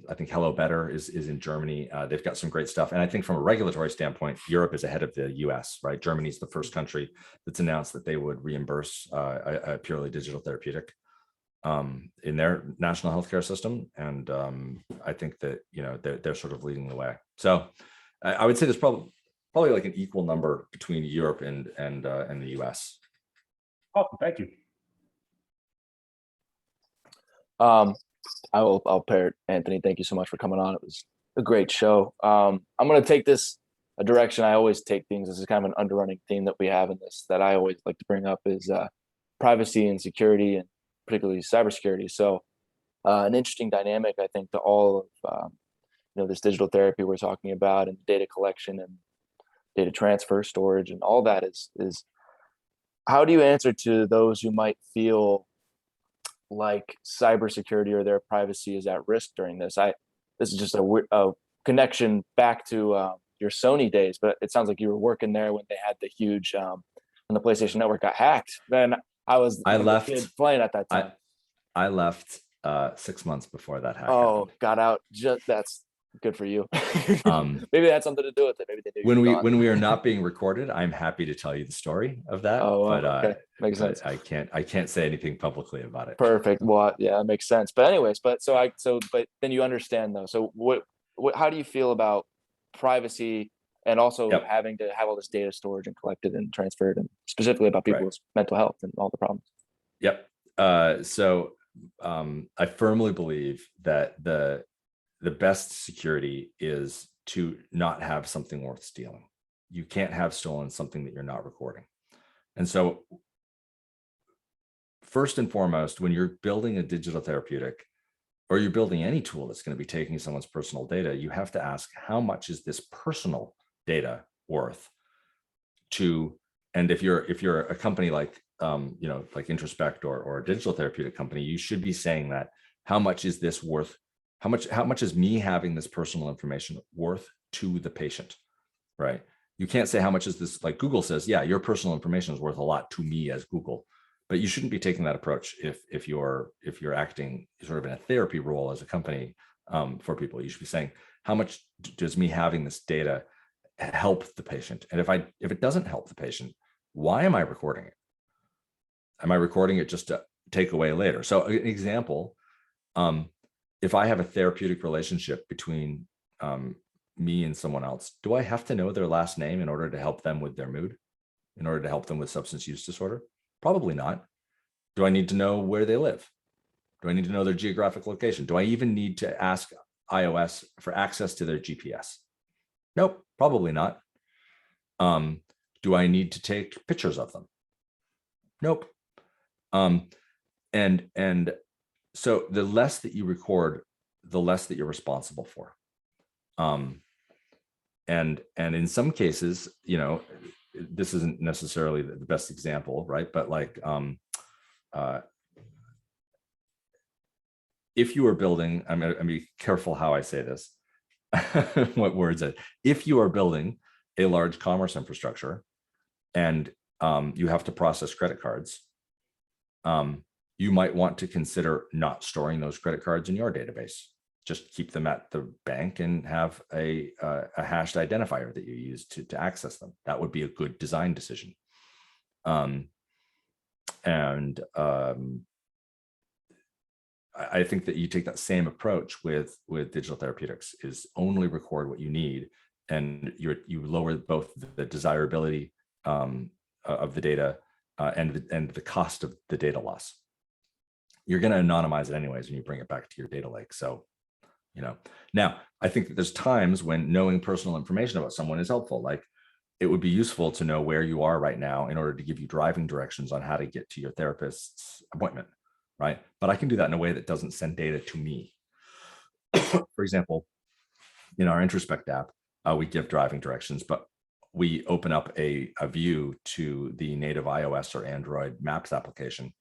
I think Hello Better is in Germany. They've got some great stuff, and I think from a regulatory standpoint, Europe is ahead of the U.S. Right? Germany's the first country that's announced that they would reimburse a purely digital therapeutic in their national healthcare system, and I think that they're sort of leading the way. So I would say there's probably like an equal number between Europe and the U.S. Awesome, thank you. I'll pair it. Anthony, thank you so much for coming on. It was a great show. I'm going to take this a direction I always take things. This is kind of an underrunning theme that we have in this that I always like to bring up is privacy and security, and particularly cybersecurity. So an interesting dynamic, I think, to all of this digital therapy we're talking about, and data collection and data transfer, storage, and all that is how do you answer to those who might feel like cybersecurity or their privacy is at risk during this? This is just a connection back to your Sony days, but it sounds like you were working there when they had the huge when the PlayStation Network got hacked. Then I left a kid playing at that time. I left 6 months before that hack. Oh, got out. That's good for you. Maybe that had something to do with it. Maybe they knew when we are not being recorded, I'm happy to tell you the story of that. Oh, but okay. Makes sense. I can't say anything publicly about it. Perfect. Well, yeah, that makes sense. But anyways, but then you understand though. So how do you feel about privacy, and also having to have all this data stored and collected and transferred, and specifically about people's mental health and all the problems? Yep. So I firmly believe that the best security is to not have something worth stealing. You can't have stolen something that you're not recording. And so first and foremost, when you're building a digital therapeutic, or you're building any tool that's going to be taking someone's personal data, you have to ask, how much is this personal data worth to, and if you're a company like like Introspect or a digital therapeutic company, you should be saying that, how much is this worth? How much is me having this personal information worth to the patient, right? You can't say, how much is this, like Google says, yeah, your personal information is worth a lot to me as Google, but you shouldn't be taking that approach if you're acting sort of in a therapy role as a company for people. You should be saying, how much does me having this data help the patient? And if it doesn't help the patient, why am I recording it? Am I recording it just to take away later? So an example, if I have a therapeutic relationship between me and someone else, do I have to know their last name in order to help them with their mood, in order to help them with substance use disorder? Probably not. Do I need to know where they live? Do I need to know their geographic location? Do I even need to ask iOS for access to their GPS? Nope, probably not. Do I need to take pictures of them? Nope. And so the less that you record, the less that you're responsible for. And in some cases, this isn't necessarily the best example, right? But like if you are building, I'm going to be careful how I say this, what words it. If you are building a large commerce infrastructure and you have to process credit cards, you might want to consider not storing those credit cards in your database. Just keep them at the bank and have a hashed identifier that you use to access them. That would be a good design decision. I think that you take that same approach with digital therapeutics, is only record what you need, and you lower both the desirability of the data and the cost of the data loss. You're going to anonymize it anyways when you bring it back to your data lake. So, now I think that there's times when knowing personal information about someone is helpful. Like, it would be useful to know where you are right now in order to give you driving directions on how to get to your therapist's appointment, right? But I can do that in a way that doesn't send data to me. For example, in our Introspect app, we give driving directions, but we open up a view to the native iOS or Android Maps application.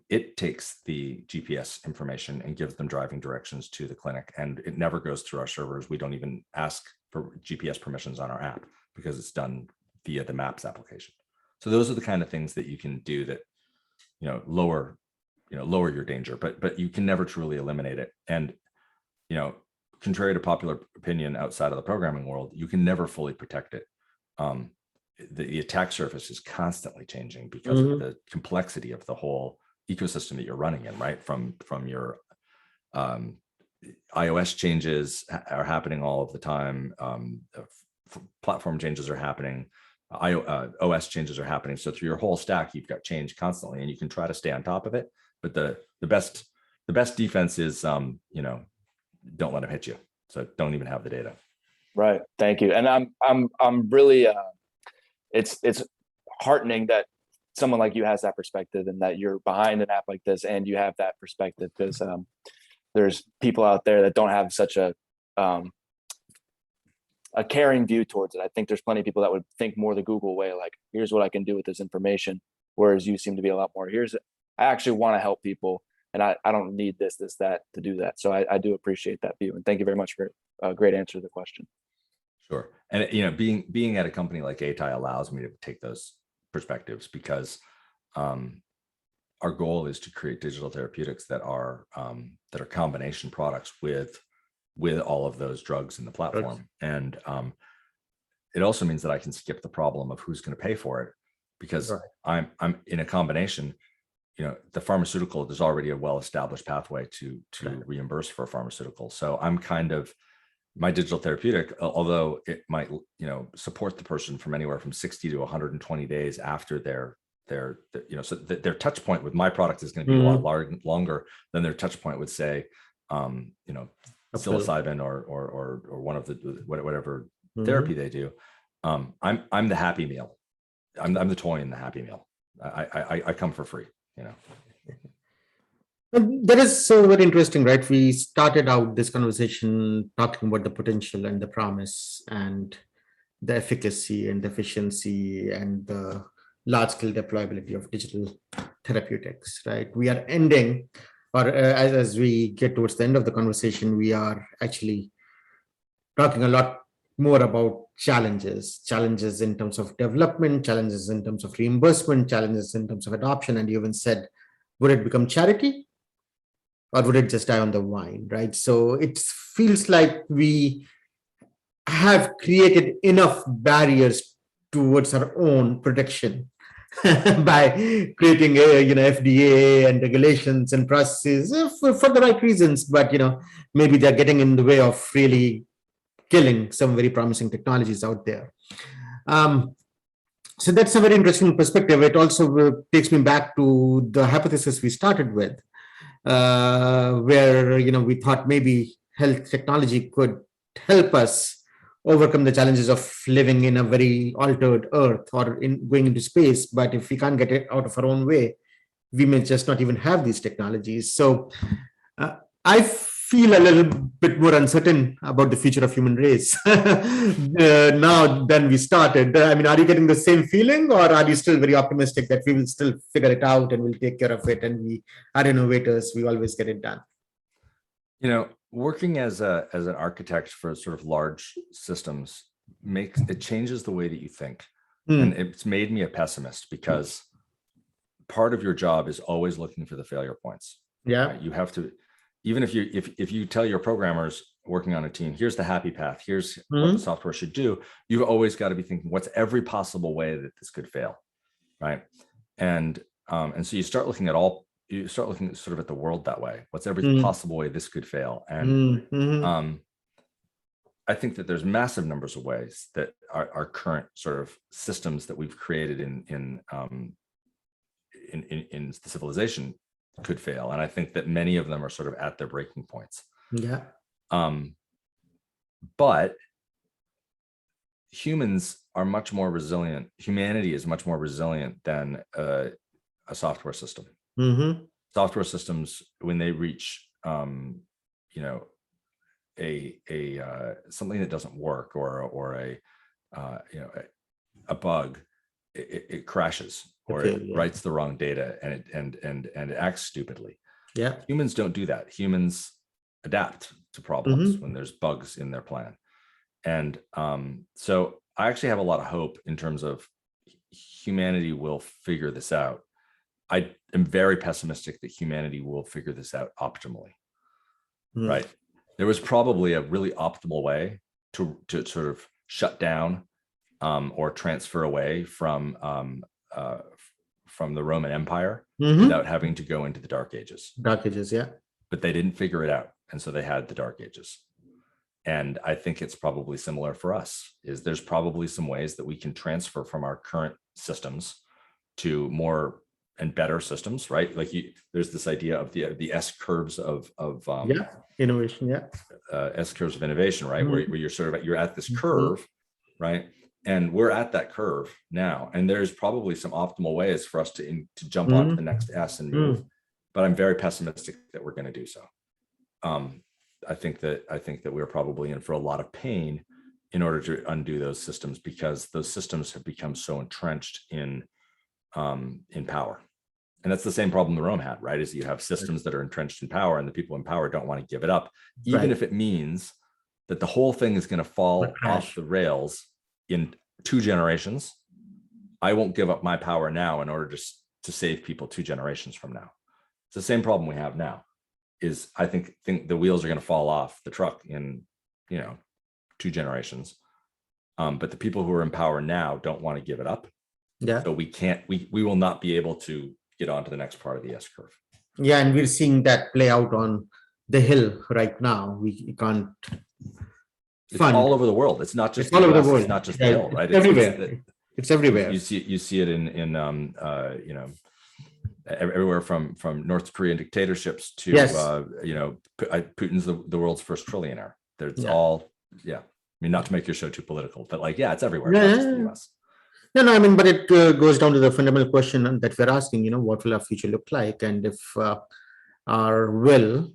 It takes the GPS information and gives them driving directions to the clinic, and it never goes through our servers. We don't even ask for GPS permissions on our app because it's done via the Maps application. So those are the kind of things that you can do that, lower your danger, but you can never truly eliminate it. And, contrary to popular opinion outside of the programming world, you can never fully protect it. The attack surface is constantly changing because of the complexity of the whole ecosystem that you're running in, right? From your iOS changes are happening all of the time. Platform changes are happening. OS changes are happening. So through your whole stack, you've got change constantly, and you can try to stay on top of it. But the best defense is, don't let them hit you. So don't even have the data. Right. Thank you. And I'm really, it's heartening that someone like you has that perspective, and that you're behind an app like this and you have that perspective, because there's people out there that don't have such a caring view towards it. I think there's plenty of people that would think more the Google way, like, here's what I can do with this information. Whereas you seem to be a lot more, I actually want to help people, and I don't need this, that to do that. So I do appreciate that view. And thank you very much for a great answer to the question. Sure. And, being at a company like Atai allows me to take those perspectives, because our goal is to create digital therapeutics that are combination products with all of those drugs in the platform. And it also means that I can skip the problem of who's going to pay for it, because I'm in a combination. The pharmaceutical, there's already a well-established pathway to reimburse for a pharmaceutical. So I'm kind of, my digital therapeutic, although it might, support the person from anywhere from 60 to 120 days after their so their touch point with my product is going to be a lot longer than their touch point would, say, psilocybin or one of the whatever therapy they do. I'm the happy meal. I'm the toy in the happy meal. I come for free. That is so very interesting, right? We started out this conversation talking about the potential and the promise and the efficacy and the efficiency and the large-scale deployability of digital therapeutics, right? We are ending, or as we get towards the end of the conversation, we are actually talking a lot more about challenges in terms of development, challenges in terms of reimbursement, challenges in terms of adoption. And you even said, would it become charity or would it just die on the vine, right? So it feels like we have created enough barriers towards our own protection by creating FDA and regulations and processes for the right reasons, but maybe they're getting in the way of really killing some very promising technologies out there. So that's a very interesting perspective. It also takes me back to the hypothesis we started with, where we thought maybe health technology could help us overcome the challenges of living in a very altered earth or going into space. But if we can't get it out of our own way, we may just not even have these technologies. So I feel a little bit more uncertain about the future of human race now than we started. I mean, are you getting the same feeling, or are you still very optimistic that we will still figure it out and we'll take care of it, and we are innovators, we always get it done? Working as an architect for sort of large systems changes the way that you think. And it's made me a pessimist because part of your job is always looking for the failure points. Yeah. Right? You have to, even if you tell your programmers working on a team, here's the happy path, here's what the software should do, you've always got to be thinking, what's every possible way that this could fail, right? And so you start looking sort of at the world that way. What's every possible way this could fail? And I think that there's massive numbers of ways that our current sort of systems that we've created in the civilization could fail. And I think that many of them are sort of at their breaking points. Yeah. But humans are much more resilient. Humanity is much more resilient than a software system. Software systems, when they reach, something that doesn't work or a bug, it crashes or it writes the wrong data and it acts stupidly. Yeah. Humans don't do that. Humans adapt to problems when there's bugs in their plan. And so I actually have a lot of hope in terms of humanity will figure this out. I am very pessimistic that humanity will figure this out optimally, right? There was probably a really optimal way to sort of shut down or transfer away from the Roman Empire without having to go into the Dark Ages. Dark Ages, yeah. But they didn't figure it out, and so they had the Dark Ages. And I think it's probably similar for us. There's probably some ways that we can transfer from our current systems to more and better systems, right? Like there's this idea of the S curves of innovation, S curves of innovation, right? Where you're at this curve, right? And we're at that curve now, and there's probably some optimal ways for us to jump onto the next S and move. But I'm very pessimistic that we're going to do so. I think that we're probably in for a lot of pain in order to undo those systems, because those systems have become so entrenched in power. And that's the same problem the Rome had, right? Is you have systems that are entrenched in power, and the people in power don't want to give it up, even if it means that the whole thing is going to fall off the rails in 2 generations. I won't give up my power now in order to save people 2 generations from now. It's the same problem we have now. Is I think the wheels are going to fall off the truck in 2 generations, but the people who are in power now don't want to give it up. Yeah. So we will not be able to get on to the next part of the S curve. Yeah, and we're seeing that play out on the Hill right now. We can't. It's all over the world. It's not just all over the world. It's not just the Hill, right? It's everywhere. It's everywhere. You see it in everywhere from North Korean dictatorships to Putin's the world's first trillionaire. There's all I mean, not to make your show too political, but it's everywhere, not just the US. No, I mean, but it goes down to the fundamental question that we're asking, what will our future look like? And if our will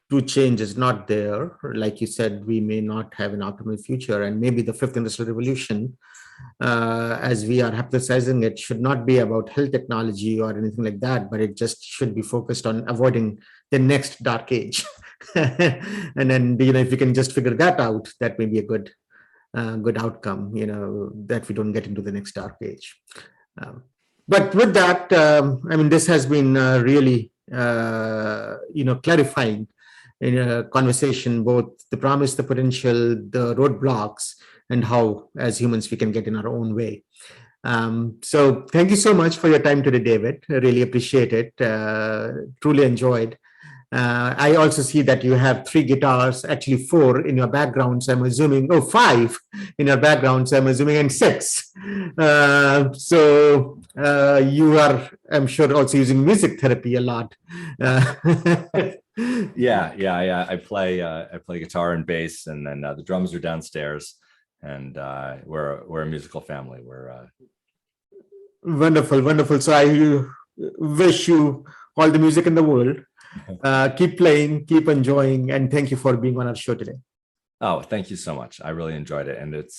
to change is not there, like you said, we may not have an optimal future. And maybe the 5th Industrial Revolution, as we are hypothesizing it, should not be about health technology or anything like that, but it just should be focused on avoiding the next dark age. And then, if we can just figure that out, that may be a good outcome, that we don't get into the next dark age. But with that, I mean, this has been really, clarifying in a conversation, both the promise, the potential, the roadblocks, and how, as humans, we can get in our own way. So thank you so much for your time today, David. I really appreciate it. Truly enjoyed. I also see that you have 3 guitars, actually 4 in your background. So I'm assuming, 5 in your background. So I'm assuming, and 6. So you are, I'm sure, also using music therapy a lot. Yeah. I play guitar and bass, and then the drums are downstairs. And we're a musical family. We're wonderful. So I wish you all the music in the world. Keep playing, keep enjoying, and thank you for being on our show today. Oh, thank you so much. I really enjoyed it, and it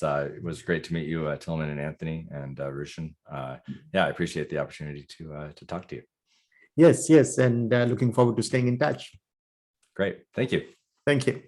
was great to meet you, Tillman and Anthony and Rushan. I appreciate the opportunity to talk to you. Yes, and looking forward to staying in touch. Great. Thank you. Thank you.